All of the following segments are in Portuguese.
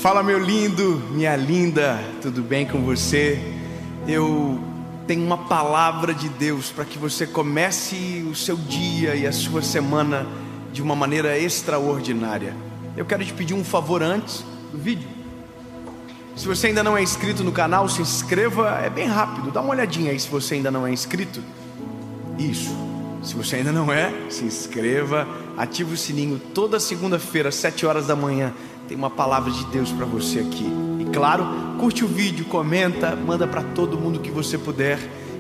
Fala, meu lindo, minha linda, tudo bem com você? Eu tenho uma palavra de Deus para que você comece o seu dia e a sua semana de uma maneira extraordinária. Eu quero te pedir um favor antes do vídeo. Se você ainda não é inscrito no canal, se inscreva, é bem rápido, dá uma olhadinha aí se você ainda não é inscrito. Isso, se você ainda não é, se inscreva, ative o sininho. Toda segunda-feira, às 7 horas da manhã, tem uma palavra de Deus para você aqui. E claro, curte o vídeo, comenta, manda para todo mundo que você puder.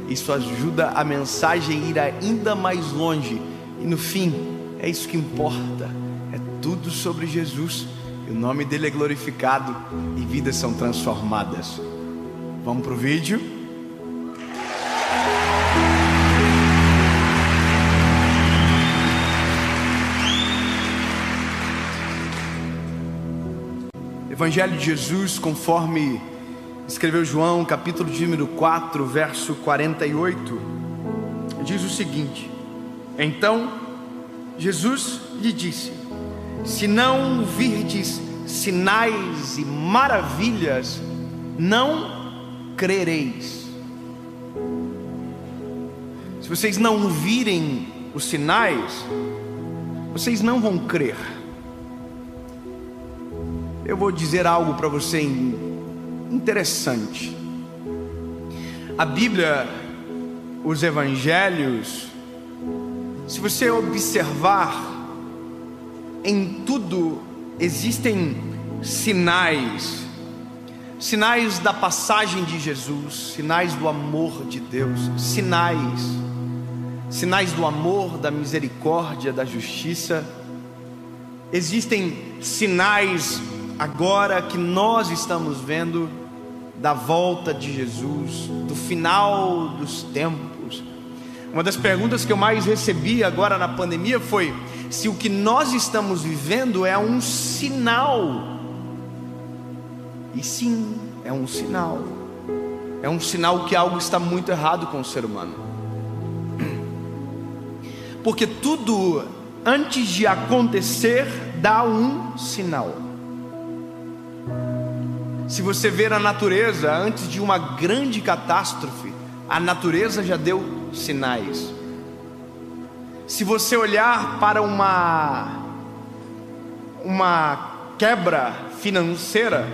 Isso ajuda a mensagem a ir ainda mais longe. E no fim, é isso que importa. É tudo sobre Jesus. E o nome dele é glorificado e vidas são transformadas. Vamos para o vídeo? Evangelho de Jesus, conforme escreveu João, capítulo de número 4, verso 48, diz o seguinte: Então Jesus lhe disse: Se não virdes sinais e maravilhas, não crereis. Se vocês não virem os sinais, vocês não vão crer. Eu vou dizer algo para você interessante. A Bíblia, os Evangelhos, se você observar, em tudo existem sinais. Sinais da passagem de Jesus, sinais do amor de Deus, sinais do amor, da misericórdia, da justiça. Existem sinais agora que nós estamos vendo da volta de Jesus, do final dos tempos. Uma das perguntas que eu mais recebi agora na pandemia foi se o que nós estamos vivendo é um sinal. E sim, é um sinal. É um sinal que algo está muito errado com o ser humano. Porque tudo antes de acontecer dá um sinal. Se você ver a natureza, antes de uma grande catástrofe, a natureza já deu sinais. Se você olhar para uma quebra financeira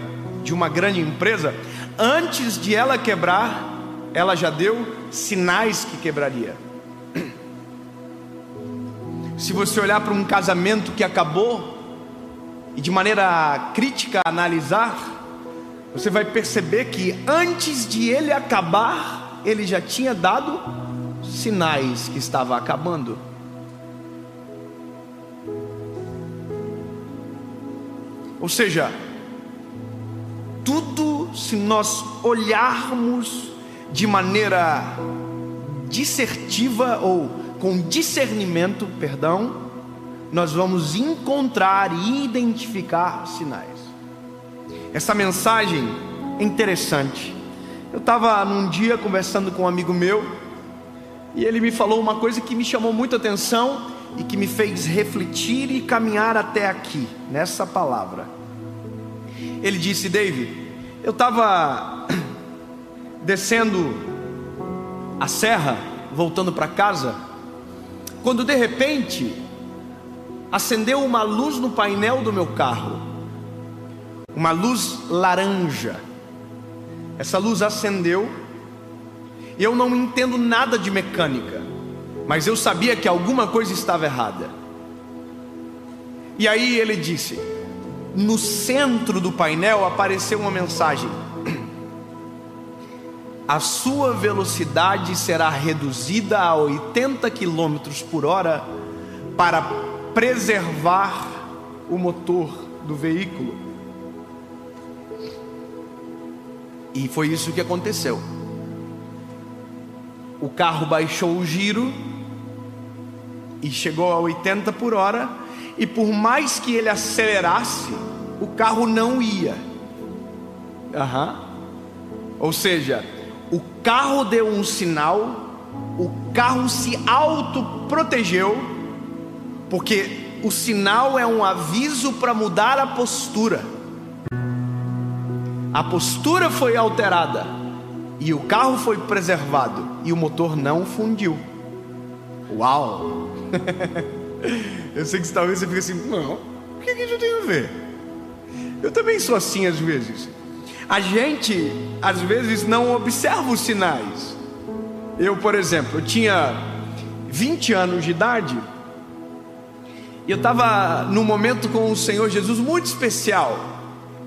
de uma grande empresa, antes de ela quebrar, ela já deu sinais que quebraria. Se você olhar para um casamento que acabou e de maneira crítica analisar, você vai perceber que antes de ele acabar, ele já tinha dado sinais que estava acabando. Ou seja, tudo, se nós olharmos de maneira dissertiva ou com discernimento, nós vamos encontrar e identificar sinais. Essa mensagem é interessante. Eu estava num dia conversando com um amigo meu, e ele me falou uma coisa que me chamou muita atenção e que me fez refletir e caminhar até aqui, nessa palavra. Ele disse: David, eu estava descendo a serra, voltando para casa, quando de repente acendeu uma luz no painel do meu carro. Uma luz laranja. Essa luz acendeu. E eu não entendo nada de mecânica, mas eu sabia que alguma coisa estava errada. E aí ele disse: no centro do painel apareceu uma mensagem: a sua velocidade será reduzida a 80 km por hora para preservar o motor do veículo. E foi isso que aconteceu. O carro baixou o giro e chegou a 80 por hora. E por mais que ele acelerasse, o carro não ia. Ou seja, o carro deu um sinal, o carro se autoprotegeu, porque o sinal é um aviso para mudar a postura. a postura foi alterada e o carro foi preservado e o motor não fundiu. Uau! Eu sei que talvez você fique assim, não, o que isso tem a ver? Eu também sou assim às vezes. A gente às vezes não observa os sinais. Eu, por exemplo, eu tinha 20 anos de idade e eu estava num momento com o Senhor Jesus muito especial.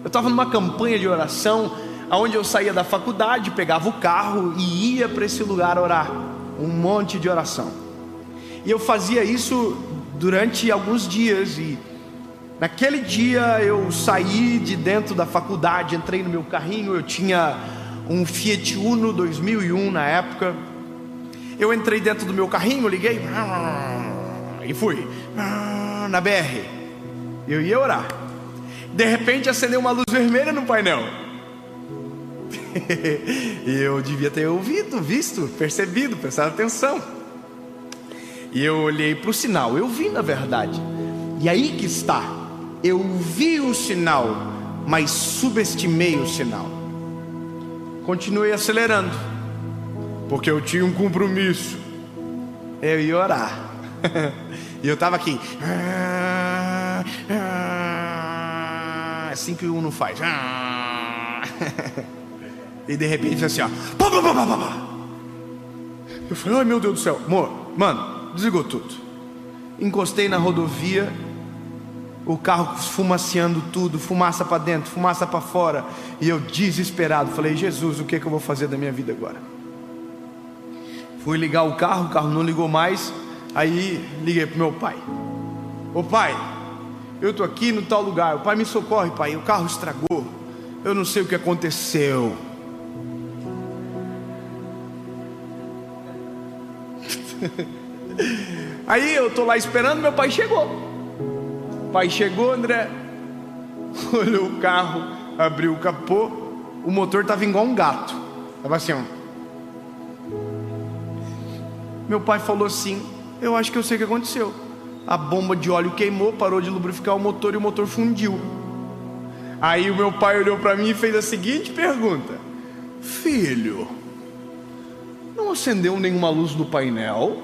Eu estava numa campanha de oração, onde eu saía da faculdade, pegava o carro e ia para esse lugar orar, um monte de oração. E eu fazia isso durante alguns dias. E naquele dia eu saí de dentro da faculdade, entrei no meu carrinho. Eu tinha um Fiat Uno 2001 na época. Eu entrei dentro do meu carrinho, liguei e fui na BR. Eu ia orar. De repente acendeu uma luz vermelha no painel. Eu devia ter ouvido, visto, percebido, prestado atenção. E eu olhei para o sinal. Eu vi, na verdade. E aí que está. Eu vi o sinal, mas subestimei o sinal. Continuei acelerando, porque eu tinha um compromisso. Eu ia orar. E eu estava aqui. Assim que o Uno faz. E de repente assim, ó. Eu falei, ai meu Deus do céu. Mano, desligou tudo. Encostei na rodovia. O carro esfumaciando tudo. Fumaça para dentro, fumaça para fora. E eu desesperado falei, Jesus, o que é que eu vou fazer da minha vida agora? Fui ligar o carro não ligou mais. Aí liguei pro meu pai. Ô pai, eu tô aqui no tal lugar. O pai, me socorre, pai, o carro estragou. Eu não sei o que aconteceu. Aí eu tô lá esperando, meu pai chegou. O pai chegou, André. Olhou o carro, abriu o capô. O motor tava igual um gato. Tava assim, ó. Meu pai falou assim, eu acho que eu sei o que aconteceu. A bomba de óleo queimou, parou de lubrificar o motor e o motor fundiu. Aí o meu pai olhou para mim e fez a seguinte pergunta: filho, não acendeu nenhuma luz no painel?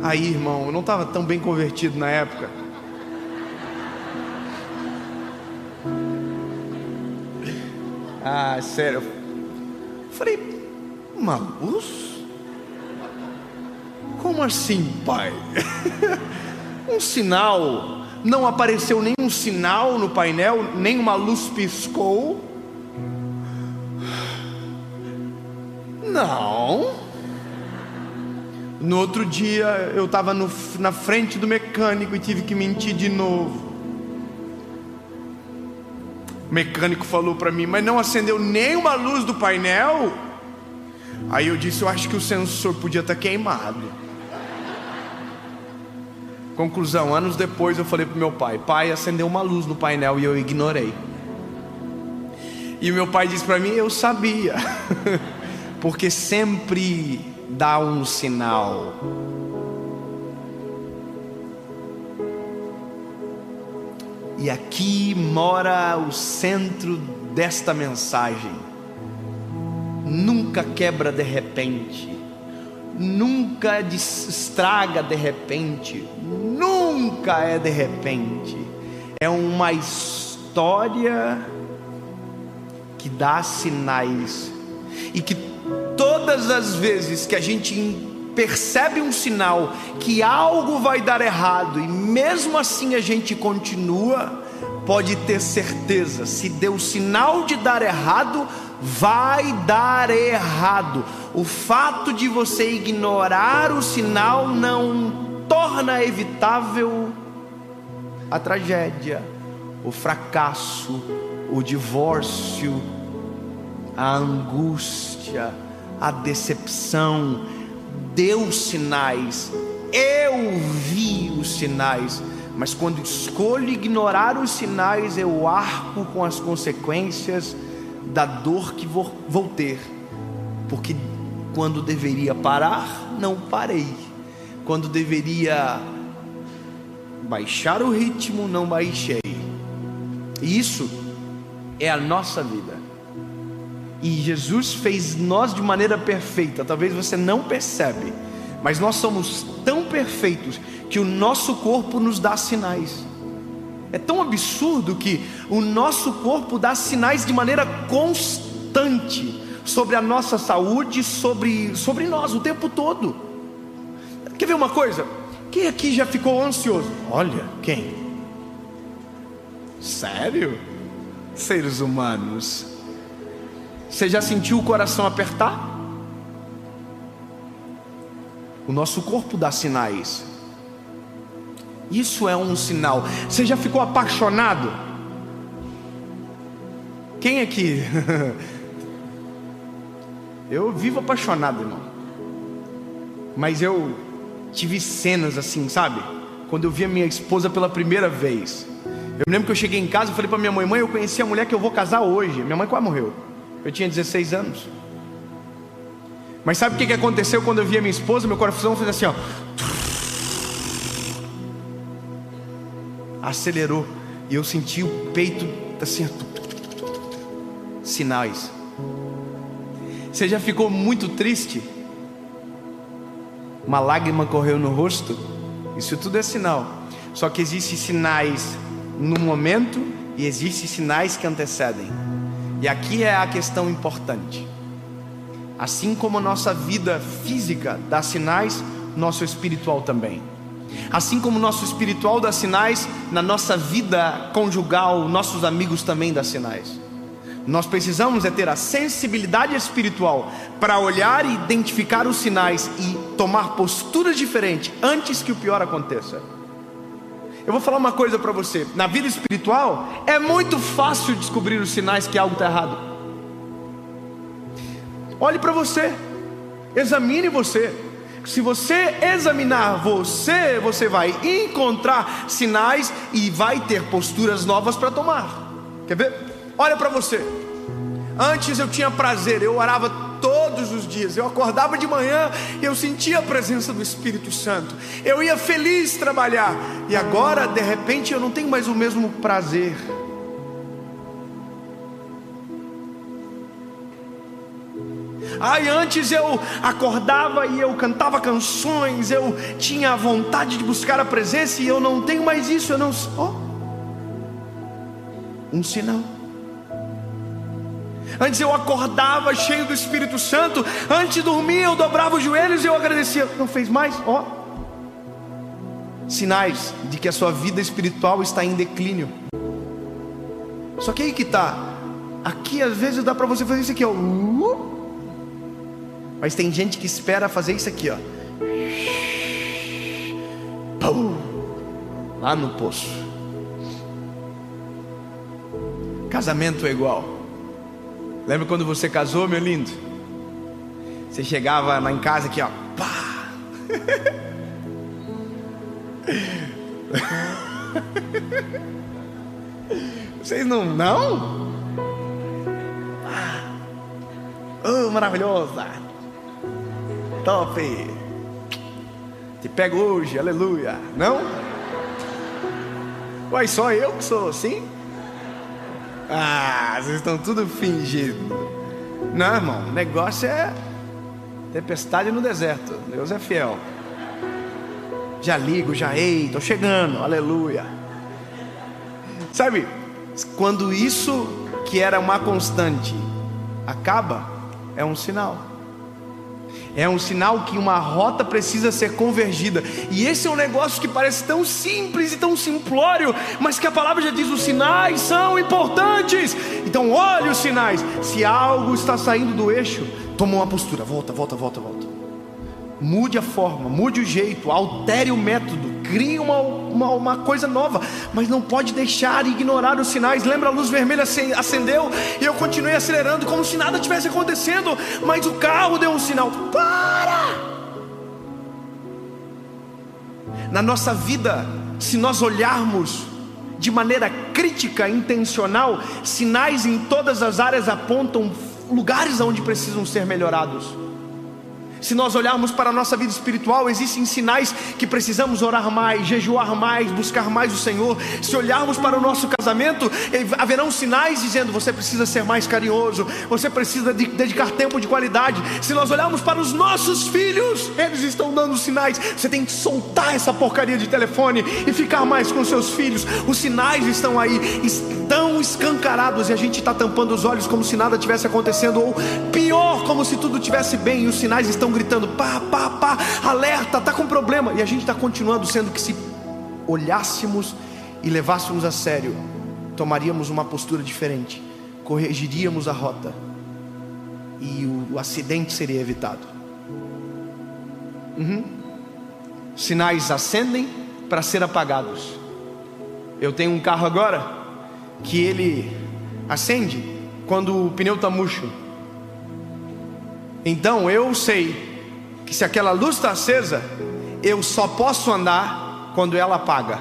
Aí, irmão, eu não estava tão bem convertido na época. Ah, sério. Eu falei, uma luz? Como assim, pai? Um sinal? Não apareceu nenhum sinal no painel, nenhuma luz piscou? Não. No outro dia eu estava na frente do mecânico e tive que mentir de novo. O mecânico falou para mim, mas não acendeu nenhuma luz do painel? Aí eu disse, eu acho que o sensor podia estar queimado. Conclusão, anos depois eu falei pro meu pai, pai, acendeu uma luz no painel e eu ignorei. E o meu pai disse para mim, eu sabia. Porque sempre dá um sinal. E aqui mora o centro desta mensagem. Nunca quebra de repente. Nunca estraga de repente. Nunca é de repente. É uma história que dá sinais. E que todas as vezes que a gente percebe um sinal que algo vai dar errado e mesmo assim a gente continua, pode ter certeza, se deu sinal de dar errado, vai dar errado. O fato de você ignorar o sinal não torna evitável a tragédia, o fracasso, o divórcio, a angústia, a decepção. Deu sinais, eu vi os sinais, mas quando escolho ignorar os sinais, eu arco com as consequências da dor que vou ter, porque quando deveria parar, não parei, quando deveria baixar o ritmo, não baixei. E isso é a nossa vida. E Jesus fez nós de maneira perfeita. Talvez você não percebe, mas nós somos tão perfeitos que o nosso corpo nos dá sinais. É tão absurdo que o nosso corpo dá sinais de maneira constante sobre a nossa saúde, sobre nós o tempo todo. Quer ver uma coisa? Quem aqui já ficou ansioso? Olha, quem? Sério? Seres humanos. Você já sentiu o coração apertar? O nosso corpo dá sinais. Isso é um sinal. Você já ficou apaixonado? Quem aqui? Eu vivo apaixonado, irmão. Mas eu tive cenas assim, sabe? Quando eu vi a minha esposa pela primeira vez. Eu me lembro que eu cheguei em casa e falei para minha mãe: mãe, eu conheci a mulher que eu vou casar hoje. Minha mãe quase morreu. Eu tinha 16 anos. Mas sabe o que aconteceu quando eu vi a minha esposa? Meu coração fez assim, ó. Acelerou. E eu senti o peito assim, sinais. Você já ficou muito triste? Uma lágrima correu no rosto? Isso tudo é sinal. Só que existem sinais no momento e existem sinais que antecedem. E aqui é a questão importante. Assim como a nossa vida física dá sinais, nosso espiritual também. Assim como o nosso espiritual dá sinais, na nossa vida conjugal, nossos amigos também dão sinais. Nós precisamos ter a sensibilidade espiritual para olhar e identificar os sinais e tomar posturas diferentes antes que o pior aconteça. Eu vou falar uma coisa para você: na vida espiritual é muito fácil descobrir os sinais que algo está errado. Olhe para você, examine você. Se você examinar você, você vai encontrar sinais e vai ter posturas novas para tomar. Quer ver? Olha para você. Antes eu tinha prazer, eu orava todos os dias, eu acordava de manhã e eu sentia a presença do Espírito Santo, eu ia feliz trabalhar. E agora de repente eu não tenho mais o mesmo prazer. Antes eu acordava e eu cantava canções, eu tinha vontade de buscar a presença, e eu não tenho mais isso. Eu não... um sinal. Antes eu acordava cheio do Espírito Santo, antes de dormir eu dobrava os joelhos e eu agradecia. Não fez mais? Sinais de que a sua vida espiritual está em declínio. Só que aí que está. Aqui às vezes dá para você fazer isso aqui, ó. Mas tem gente que espera fazer isso aqui, ó. Lá no poço. Casamento é igual. Lembra quando você casou, meu lindo? Você chegava lá em casa aqui, ó. Pá! Vocês não? Maravilhosa. Top. Te pego hoje, aleluia. Não? Uai, só eu que sou assim? Vocês estão tudo fingindo. Não, irmão, o negócio é tempestade no deserto. Deus é fiel. Já ligo, tô chegando, aleluia. Sabe, quando isso que era uma constante acaba, é um sinal. É um sinal que uma rota precisa ser convergida. E esse é um negócio que parece tão simples e tão simplório, mas que a palavra já diz: os sinais são importantes. Então olhe os sinais. Se algo está saindo do eixo, toma uma postura, volta. Mude a forma, mude o jeito, altere o método, crie uma coisa nova. Mas não pode deixar e ignorar os sinais. Lembra, a luz vermelha acendeu e eu continuei acelerando como se nada tivesse acontecendo. Mas o carro deu um sinal: para! Na nossa vida, se nós olharmos de maneira crítica, intencional, sinais em todas as áreas apontam lugares onde precisam ser melhorados. Se nós olharmos para a nossa vida espiritual, existem sinais que precisamos orar mais, jejuar mais, buscar mais o Senhor. Se olharmos para o nosso casamento, haverão sinais dizendo: você precisa ser mais carinhoso, você precisa dedicar tempo de qualidade. Se nós olharmos para os nossos filhos, eles estão dando sinais. Você tem que soltar essa porcaria de telefone e ficar mais com seus filhos. Os sinais estão aí, estão escancarados, e a gente está tampando os olhos como se nada tivesse acontecendo, ou pior, como se tudo estivesse bem, e os sinais estão gritando: pá, pá, pá, alerta, está com problema. E a gente está continuando, sendo que se olhássemos e levássemos a sério, tomaríamos uma postura diferente, corrigiríamos a rota e o acidente seria evitado. Sinais acendem para ser apagados. Eu tenho um carro agora que ele acende quando o pneu está murcho. Então eu sei que se aquela luz está acesa, eu só posso andar quando ela apaga,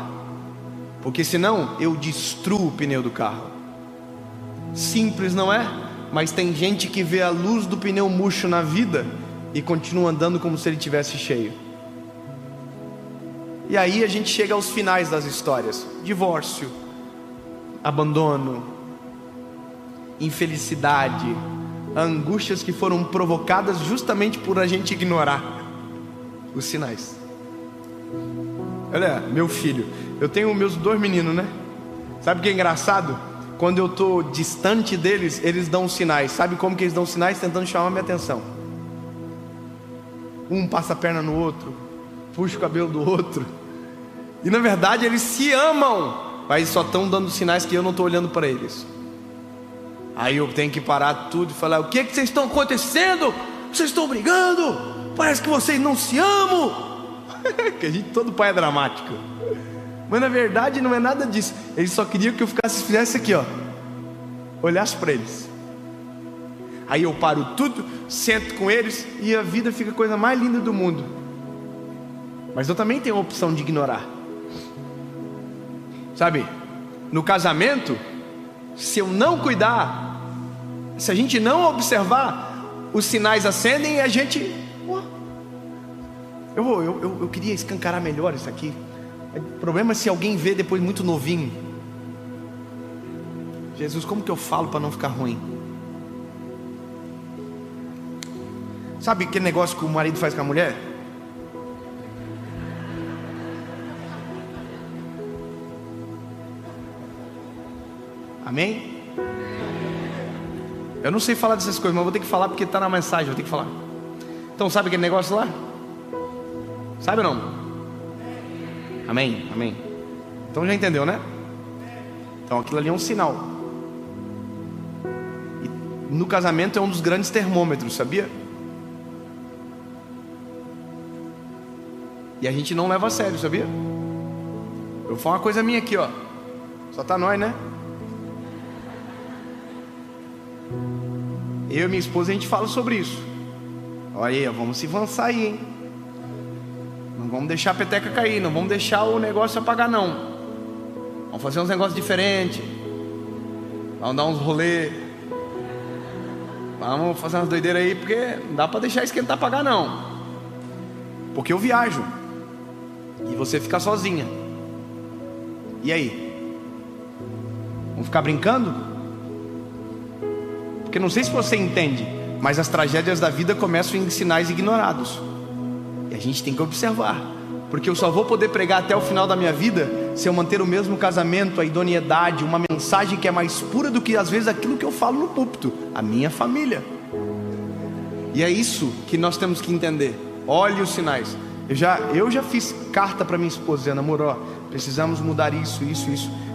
porque senão eu destruo o pneu do carro. Simples, não é? Mas tem gente que vê a luz do pneu murcho na vida e continua andando como se ele tivesse cheio. E aí a gente chega aos finais das histórias: divórcio, abandono, infelicidade, angústias que foram provocadas justamente por a gente ignorar os sinais. Olha, meu filho, eu tenho meus 2 meninos, né? Sabe o que é engraçado? Quando eu estou distante deles, eles dão sinais. Sabe como que eles dão sinais? Tentando chamar minha atenção. Um passa a perna no outro, puxa o cabelo do outro, e na verdade eles se amam, mas só estão dando sinais que eu não estou olhando para eles. Aí eu tenho que parar tudo e falar: o que vocês estão acontecendo? Vocês estão brigando? Parece que vocês não se amam. Que a gente, todo pai é dramático, mas na verdade não é nada disso. Eles só queriam que eu fizesse aqui, ó, olhasse para eles. Aí eu paro tudo, sento com eles e a vida fica a coisa mais linda do mundo. Mas eu também tenho a opção de ignorar. Sabe, no casamento, se eu não cuidar, se a gente não observar, os sinais acendem e a gente... Eu queria escancarar melhor isso aqui. O problema é se alguém vê depois muito novinho. Jesus, como que eu falo para não ficar ruim? Sabe aquele negócio que o marido faz com a mulher? Amém? Eu não sei falar dessas coisas, mas vou ter que falar porque está na mensagem, vou ter que falar. Então, sabe aquele negócio lá? Sabe ou não? Amém? Amém. Então já entendeu, né? Então aquilo ali é um sinal. E no casamento é um dos grandes termômetros, sabia? E a gente não leva a sério, sabia? Eu vou falar uma coisa minha aqui, ó. Só tá nós, né? Eu e minha esposa, a gente fala sobre isso. Olha aí, vamos se avançar aí, hein? Não vamos deixar a peteca cair, não vamos deixar o negócio apagar, não. Vamos fazer uns negócios diferentes. Vamos dar uns rolê. Vamos fazer umas doideiras aí, porque não dá para deixar esquentar apagar, não. Porque eu viajo e você fica sozinha. E aí? Vamos ficar brincando? Porque não sei se você entende, mas as tragédias da vida começam em sinais ignorados. E a gente tem que observar, porque eu só vou poder pregar até o final da minha vida se eu manter o mesmo casamento, a idoneidade, uma mensagem que é mais pura do que às vezes aquilo que eu falo no púlpito, a minha família. E é isso que nós temos que entender. Olhe os sinais. Eu já fiz carta para minha esposa dizendo: amor, ó, precisamos mudar isso.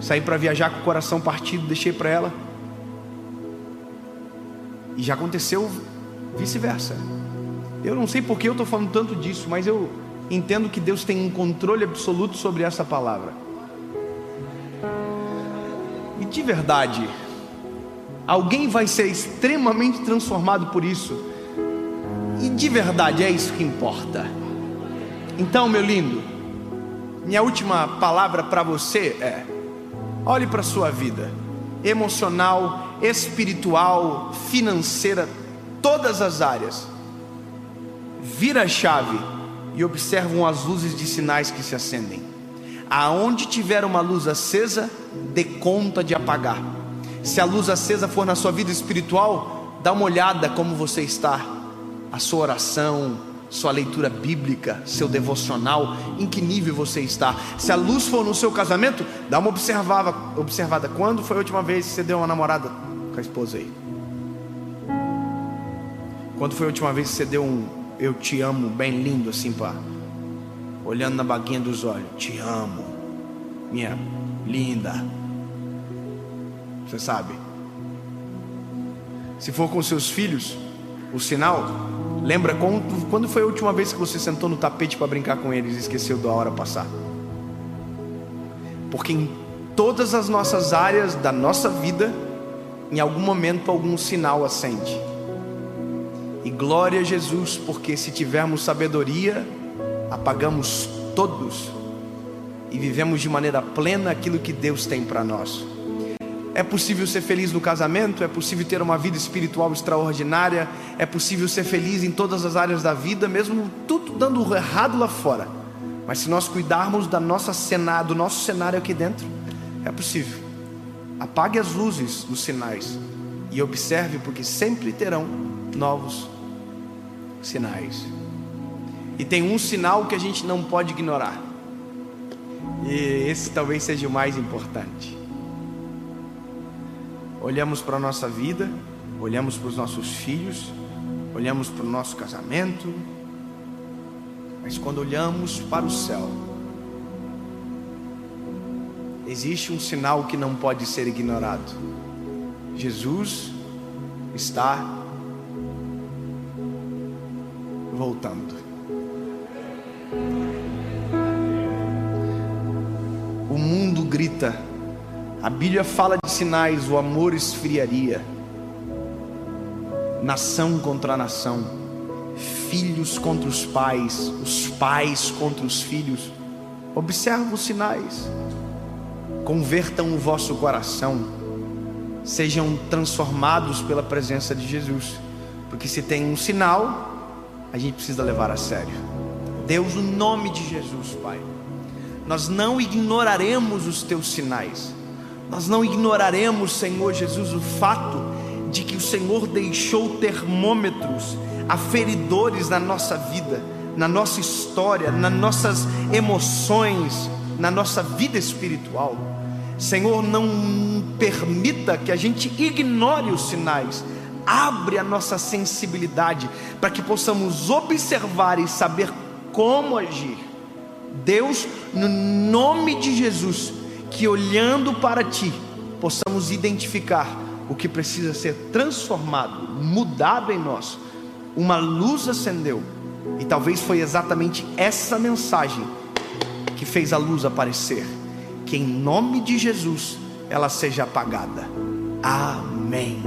Saí para viajar com o coração partido, deixei para ela. E já aconteceu vice-versa. Eu não sei porque eu estou falando tanto disso, mas eu entendo que Deus tem um controle absoluto sobre essa palavra. E de verdade, alguém vai ser extremamente transformado por isso. E de verdade é isso que importa. Então, meu lindo, minha última palavra para você é: olhe para a sua vida emocional, espiritual, financeira, todas as áreas. vira a chave e observam as luzes de sinais que se acendem. Aonde tiver uma luz acesa, dê conta de apagar. Se a luz acesa for na sua vida espiritual, dá uma olhada como você está, a sua oração, sua leitura bíblica, seu devocional, em que nível você está. Se a luz for no seu casamento, dá uma observada. Quando foi a última vez que você deu uma namorada com a esposa aí? Quando foi a última vez que você deu um eu te amo bem lindo assim, pá, olhando na baguinha dos olhos? Te amo, minha linda. Você sabe. Se for com seus filhos, o sinal, lembra quando foi a última vez que você sentou no tapete para brincar com eles e esqueceu da hora passar? Porque em todas as nossas áreas da nossa vida, em algum momento algum sinal acende. E glória a Jesus, porque se tivermos sabedoria, apagamos todos e vivemos de maneira plena aquilo que Deus tem para nós. É possível ser feliz no casamento, é possível ter uma vida espiritual extraordinária, é possível ser feliz em todas as áreas da vida, mesmo tudo dando errado lá fora. Mas se nós cuidarmos do nosso cenário aqui dentro, é possível. Apague as luzes dos sinais e observe, porque sempre terão novos sinais. E tem um sinal que a gente não pode ignorar, e esse talvez seja o mais importante. Olhamos para a nossa vida, olhamos para os nossos filhos, olhamos para o nosso casamento, mas quando olhamos para o céu, existe um sinal que não pode ser ignorado. Jesus está voltando. O mundo grita, a Bíblia fala de sinais, o amor esfriaria, nação contra nação, filhos contra os pais contra os filhos. Observa os sinais, convertam o vosso coração, sejam transformados pela presença de Jesus, porque se tem um sinal, a gente precisa levar a sério. Deus, no nome de Jesus, Pai, nós não ignoraremos os teus sinais, nós não ignoraremos, Senhor Jesus, o fato de que o Senhor deixou termômetros aferidores na nossa vida, na nossa história, nas nossas emoções, na nossa vida espiritual. Senhor, não permita que a gente ignore os sinais. Abre a nossa sensibilidade para que possamos observar e saber como agir. Deus, no nome de Jesus, que olhando para Ti, possamos identificar o que precisa ser transformado, mudado em nós. Uma luz acendeu, e talvez foi exatamente essa mensagem que fez a luz aparecer. Que em nome de Jesus ela seja apagada. Amém.